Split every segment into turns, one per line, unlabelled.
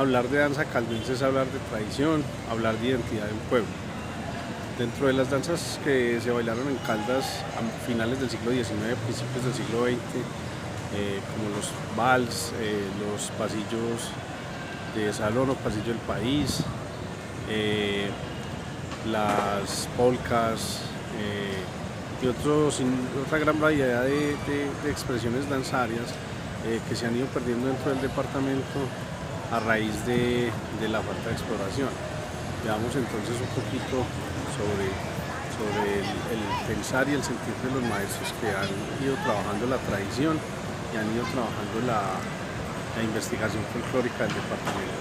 hablar de danza caldense es hablar de tradición, hablar de identidad de un pueblo. Dentro de las danzas que se bailaron en Caldas a finales del siglo XIX, principios del siglo XX, como los vals, los pasillos de salón o pasillo del país, las polcas y otra gran variedad de expresiones danzarias que se han ido perdiendo dentro del departamento a raíz de la falta de exploración. Veamos entonces un poquito sobre el pensar y el sentir de los maestros que han ido trabajando la tradición y han ido trabajando la investigación folclórica del departamento.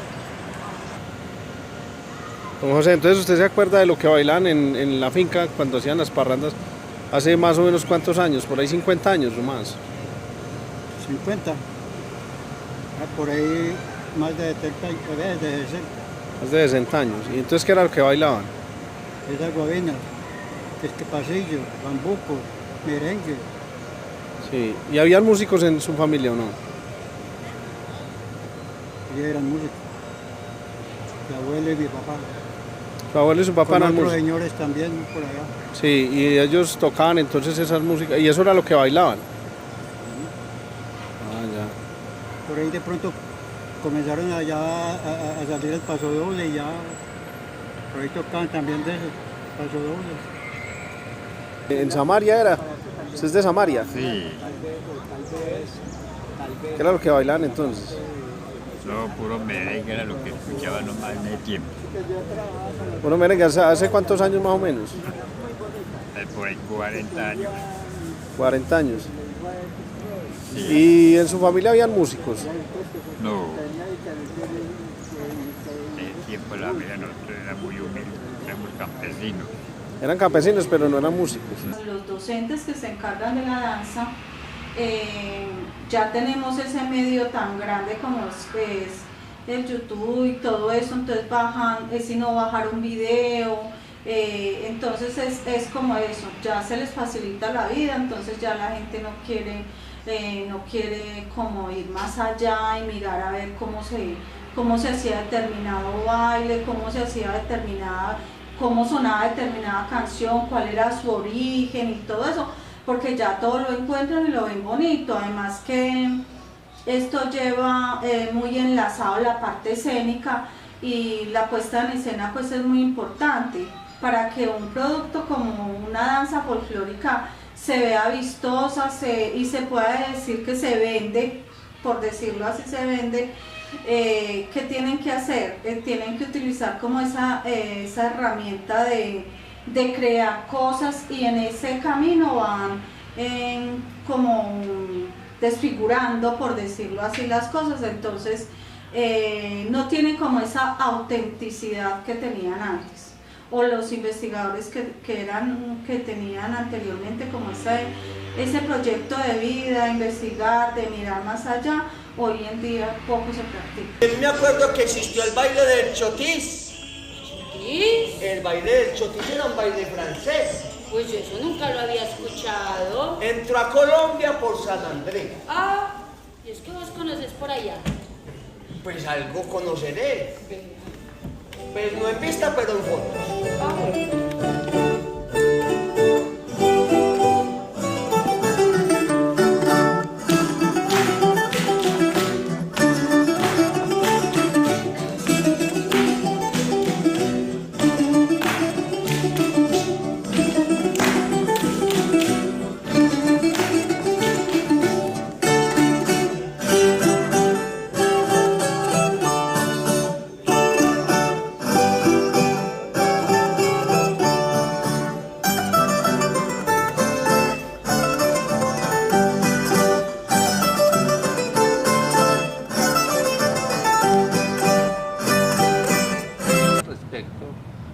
Don José, entonces usted se acuerda de lo que bailaban en la finca cuando hacían las parrandas hace más o menos cuántos años, por ahí 50 años o más.
50, por ahí más de 70, de 60.
Más de 60 años. ¿Y entonces qué era lo que bailaban?
Esa guabina, este pasillo, bambuco, merengue.
Sí, ¿y habían músicos en su familia o no?
Ellos eran músicos. Mi abuelo y mi papá.
Su abuelo y su papá eran músicos.
Señores también por allá.
Sí, y ellos tocaban entonces esas músicas, y eso era lo que bailaban. Ah, ya.
Por ahí de pronto comenzaron allá a salir el paso doble y ya por ahí tocaban también de ese paso doble.
¿En Samaria era? ¿Usted es de Samaria?
Sí,
¿Qué era lo que bailaban entonces?
solo puro merengue era lo que escuchaban los más en el tiempo.
Bueno, miren, ¿hace cuántos años más o menos?
Por ahí 40 años.
40 años.
Sí.
¿Y en su familia habían músicos?
No. En ese tiempo la vida nosotros era muy humilde, éramos campesinos.
Eran campesinos, pero no eran músicos.
Los docentes que se encargan de la danza, ya tenemos ese medio tan grande como es el YouTube y todo eso, entonces sino bajar un video, entonces es como eso, ya se les facilita la vida, entonces ya la gente no quiere como ir más allá y mirar a ver cómo se hacía determinado baile, cómo sonaba determinada canción, cuál era su origen y todo eso, porque ya todo lo encuentran y lo ven bonito. Además que esto lleva muy enlazado la parte escénica y la puesta en escena pues es muy importante para que un producto como una danza folclórica se vea vistosa y se pueda decir que se vende, por decirlo así, se vende. ¿Qué tienen que hacer? Tienen que utilizar como esa herramienta de crear cosas y en ese camino van como desfigurando, por decirlo así, las cosas, entonces no tienen como esa autenticidad que tenían antes, o los investigadores que tenían anteriormente como ese proyecto de vida, investigar, de mirar más allá. Hoy en día poco se practica.
Yo me acuerdo que existió el baile del chotis.
¿Chotis?
El baile del chotis era un baile francés.
Pues eso nunca lo había escuchado.
Entró a Colombia por San Andrés.
Ah, y es que vos conoces por allá.
Pues algo conoceré. Pues no en vista, pero en fotos.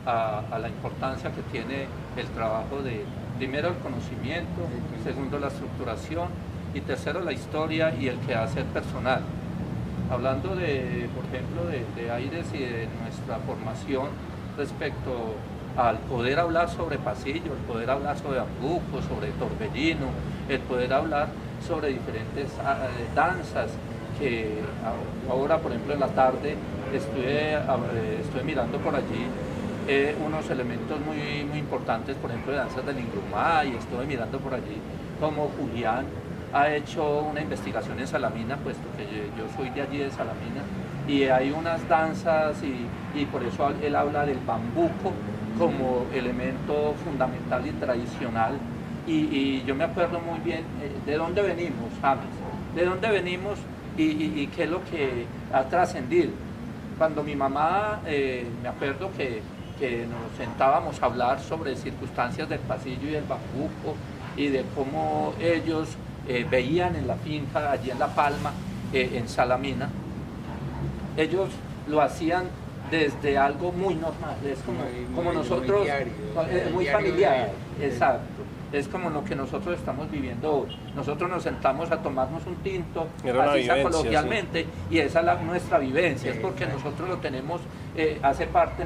A la importancia que tiene el trabajo de, primero, el conocimiento, segundo, la estructuración y tercero, la historia y el quehacer personal. Hablando por ejemplo, de Aires y de nuestra formación respecto al poder hablar sobre pasillo, el poder hablar sobre bambuco, sobre torbellino, el poder hablar sobre diferentes danzas ahora, por ejemplo, en la tarde estuve mirando por allí unos elementos muy importantes, por ejemplo, de danzas del Ingrumá, y estuve mirando por allí como Julián ha hecho una investigación en Salamina, puesto que yo soy de allí de Salamina, y hay unas danzas y por eso él habla del bambuco como elemento fundamental y tradicional. Y yo me acuerdo muy bien de dónde venimos, James, de dónde venimos y qué es lo que ha trascendido. Cuando mi mamá, me acuerdo que nos sentábamos a hablar sobre circunstancias del pasillo y del bambuco y de cómo ellos veían en la finca, allí en La Palma, en Salamina, ellos lo hacían desde algo muy normal, es como nosotros, muy familiar, exacto. Es como lo que nosotros estamos viviendo hoy. Nosotros nos sentamos a tomarnos un tinto, así sea coloquialmente, sí. Y esa es nuestra vivencia, es porque nosotros lo tenemos, hace parte.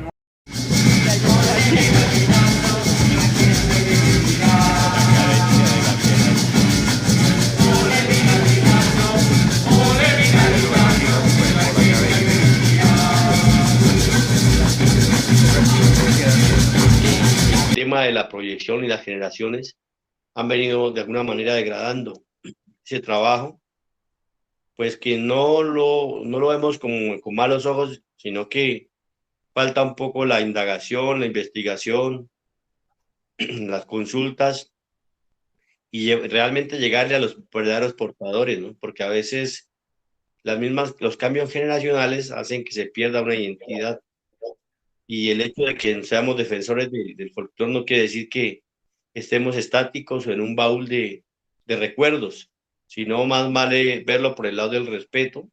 El tema de la proyección y las generaciones han venido de alguna manera degradando ese trabajo, pues que no lo vemos con malos ojos, sino que falta un poco la indagación, la investigación, las consultas y realmente llegarle a los verdaderos portadores, ¿no? Porque a veces los cambios generacionales hacen que se pierda una identidad, y el hecho de que seamos defensores del folclore no quiere decir que estemos estáticos o en un baúl de recuerdos, sino más vale verlo por el lado del respeto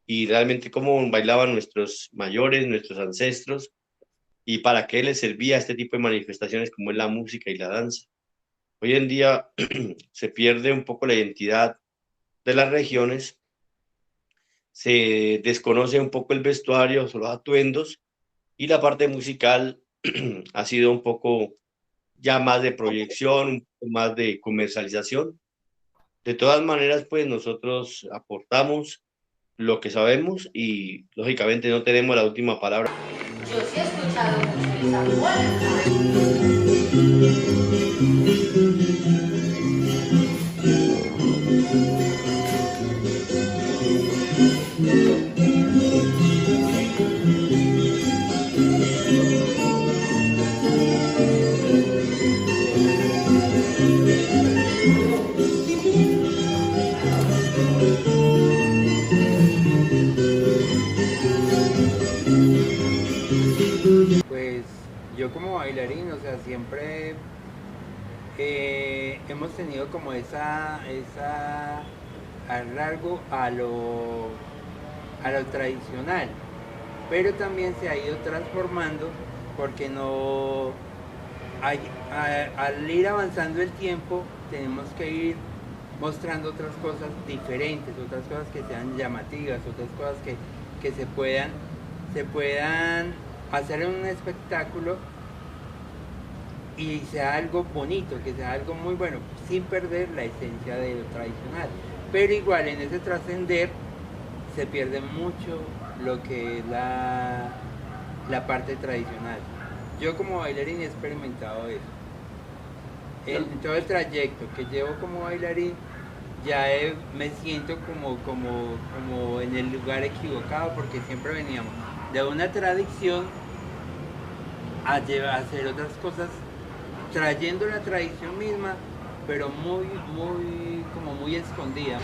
y realmente cómo bailaban nuestros mayores, nuestros ancestros, y para qué les servía este tipo de manifestaciones como es la música y la danza. Hoy en día se pierde un poco la identidad de las regiones, se desconoce un poco el vestuario, los atuendos, y la parte musical ha sido un poco ya más de proyección, un poco más de comercialización. De todas maneras, pues nosotros aportamos lo que sabemos y lógicamente no tenemos la última palabra.
Yo sí he escuchado mucho esa polka.
Pues yo como bailarín, o sea, siempre hemos tenido como esa largo a lo tradicional, pero también se ha ido transformando porque al ir avanzando el tiempo tenemos que ir mostrando otras cosas diferentes, otras cosas que sean llamativas, otras cosas que se puedan hacer un espectáculo y sea algo bonito, que sea algo muy bueno, sin perder la esencia de lo tradicional. Pero igual en ese trascender se pierde mucho lo que es la parte tradicional. Yo como bailarín he experimentado eso. En todo el trayecto que llevo como bailarín, ya me siento como en el lugar equivocado, porque siempre veníamos de una tradición a hacer otras cosas, trayendo la tradición misma, pero muy escondida.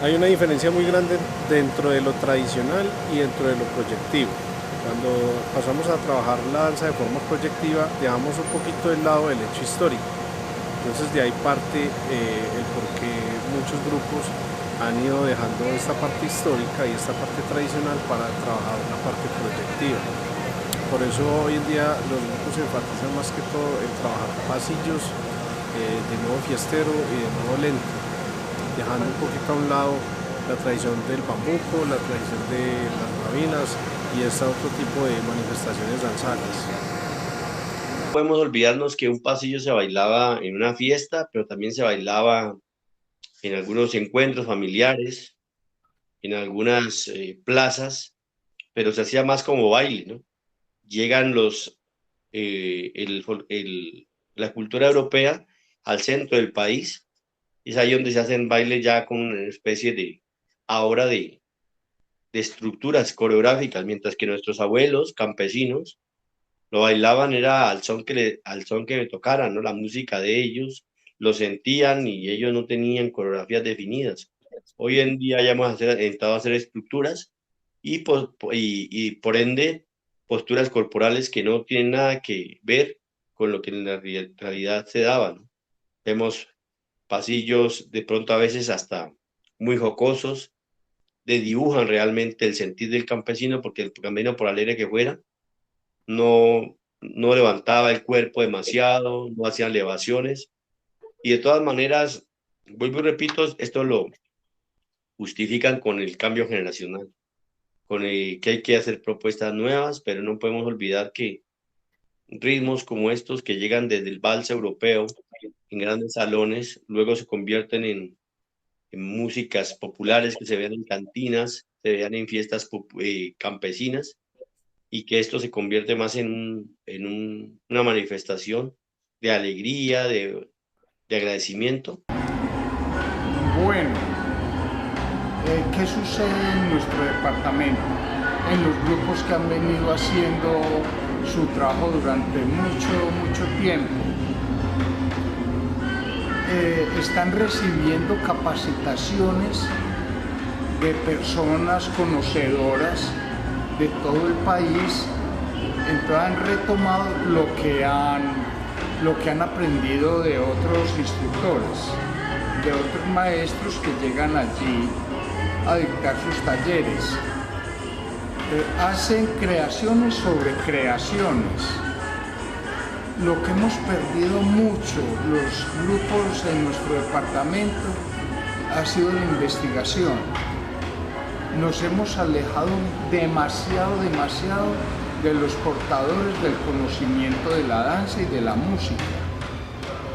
Hay una diferencia muy grande dentro de lo tradicional y dentro de lo proyectivo. Cuando pasamos a trabajar la danza de forma proyectiva, dejamos un poquito del lado del hecho histórico. Entonces de ahí parte el por qué muchos grupos han ido dejando esta parte histórica y esta parte tradicional para trabajar la parte proyectiva. Por eso hoy en día los grupos se enfatizan más que todo en trabajar pasillos de modo fiestero y de modo lento, dejando un poquito a un lado la tradición del bambuco, la tradición de las rabinas y este otro tipo de manifestaciones danzarias.
No podemos olvidarnos que un pasillo se bailaba en una fiesta, pero también se bailaba en algunos encuentros familiares, en algunas plazas, pero se hacía más como baile, ¿no? Llegan la cultura europea al centro del país, y es ahí donde se hacen bailes ya con una especie de estructuras coreográficas, mientras que nuestros abuelos campesinos lo bailaban era al son que me tocaran, ¿no? La música de ellos, lo sentían y ellos no tenían coreografías definidas. Hoy en día ya hemos entrado a hacer estructuras y por ende posturas corporales que no tienen nada que ver con lo que en la realidad se daba, ¿no? Vemos pasillos de pronto a veces hasta muy jocosos, dibujan realmente el sentir del campesino, porque el campesino, por alegre que fuera, no levantaba el cuerpo demasiado, no hacían elevaciones, y de todas maneras, vuelvo y repito, esto lo justifican con el cambio generacional, con el que hay que hacer propuestas nuevas, pero no podemos olvidar que ritmos como estos que llegan desde el vals europeo en grandes salones, luego se convierten en músicas populares que se vean en cantinas, se vean en fiestas campesinas, y que esto se convierte más en una manifestación de alegría, de agradecimiento.
Bueno, ¿qué sucede en nuestro departamento? En los grupos que han venido haciendo su trabajo durante mucho tiempo. Están recibiendo capacitaciones de personas conocedoras de todo el país, entonces han retomado lo que han aprendido de otros instructores, de otros maestros que llegan allí a dictar sus talleres. Hacen creaciones sobre creaciones. Lo que hemos perdido mucho los grupos en nuestro departamento ha sido la investigación. Nos hemos alejado demasiado de los portadores del conocimiento de la danza y de la música.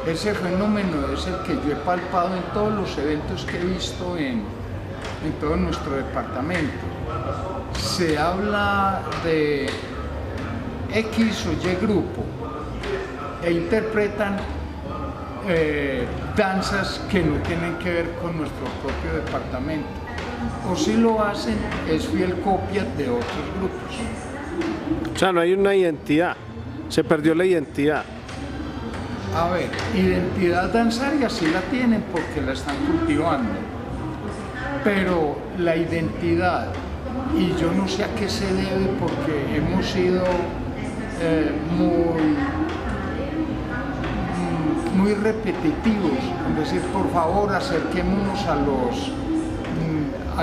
Ese fenómeno es el que yo he palpado en todos los eventos que he visto en todo nuestro departamento. Se habla de X o Y grupo e interpretan danzas que no tienen que ver con nuestro propio departamento. O si lo hacen, es fiel copia de otros grupos.
O sea, no hay una identidad, se perdió la identidad.
A ver, identidad danzaria sí la tienen porque la están cultivando, pero la identidad, y yo no sé a qué se debe porque hemos sido muy repetitivos, es decir, por favor acerquémonos a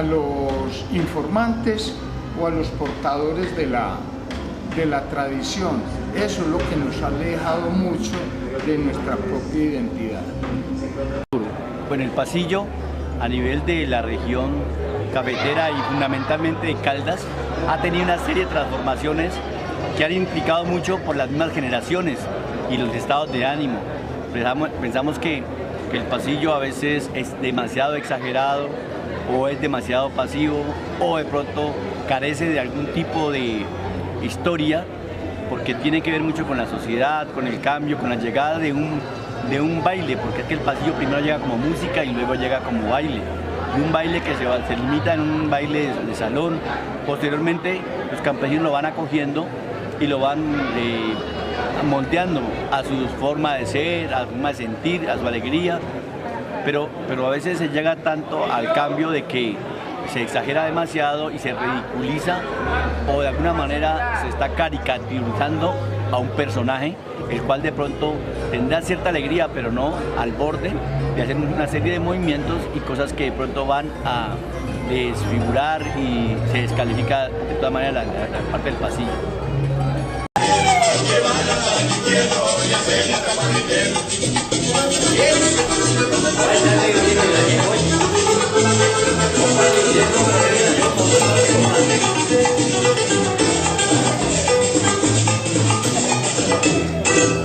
los informantes o a los portadores de la tradición. Eso es lo que nos ha alejado mucho de nuestra propia identidad.
Bueno, el pasillo a nivel de la región cafetera y fundamentalmente de Caldas ha tenido una serie de transformaciones que han implicado mucho por las mismas generaciones y los estados de ánimo. Pensamos que el pasillo a veces es demasiado exagerado o es demasiado pasivo o de pronto carece de algún tipo de historia, porque tiene que ver mucho con la sociedad, con el cambio, con la llegada de un baile, porque es que el pasillo primero llega como música y luego llega como baile. Y un baile que se limita en un baile de salón. Posteriormente los campesinos lo van acogiendo y lo van moldeando a su forma de ser, a su forma de sentir, a su alegría, pero a veces se llega tanto al cambio de que se exagera demasiado y se ridiculiza o de alguna manera se está caricaturizando a un personaje, el cual de pronto tendrá cierta alegría, pero no al borde de hacer una serie de movimientos y cosas que de pronto van a desfigurar y se descalifica de todas maneras la parte del pasillo.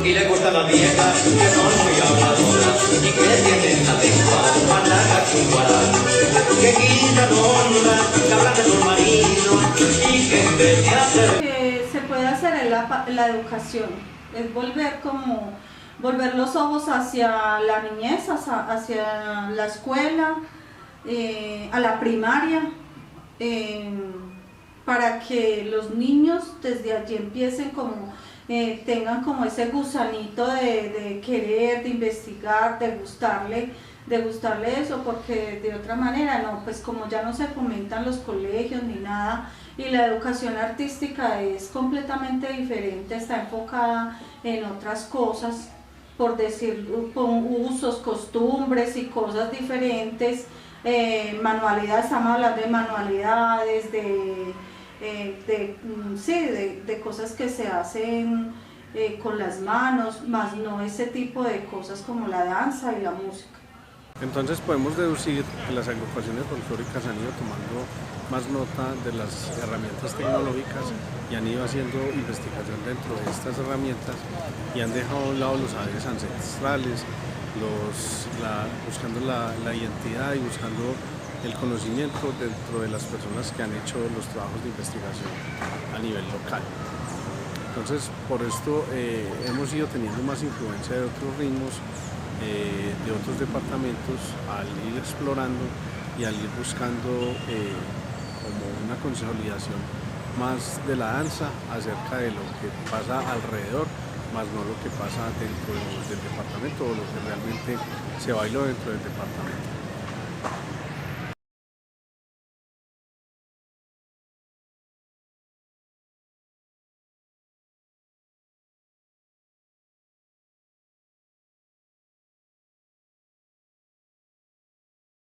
Y le gustan las viejas que son muy habladoras y que tienen la lengua más larga que un guarán, que quitan honra, que hablan de sus maridos y que en vez de hacer...
Que se puede hacer en la educación, es volver los ojos hacia la niñez, hacia la escuela, a la primaria, para que los niños desde allí empiecen tengan como ese gusanito de querer, de investigar, de gustarle eso, porque de otra manera no, pues como ya no se fomentan los colegios ni nada, y la educación artística es completamente diferente, está enfocada en otras cosas, por decir, con usos, costumbres y cosas diferentes, manualidades, estamos hablando de manualidades, de cosas que se hacen con las manos, más no ese tipo de cosas como la danza y la música.
Entonces podemos deducir que las agrupaciones folclóricas han ido tomando más nota de las herramientas tecnológicas y han ido haciendo investigación dentro de estas herramientas y han dejado a un lado los saberes ancestrales, buscando la identidad y buscando el conocimiento dentro de las personas que han hecho los trabajos de investigación a nivel local. Entonces, por esto hemos ido teniendo más influencia de otros ritmos, de otros departamentos, al ir explorando y al ir buscando como una consolidación más de la danza acerca de lo que pasa alrededor, más no lo que pasa dentro del departamento o lo que realmente se bailó dentro del departamento.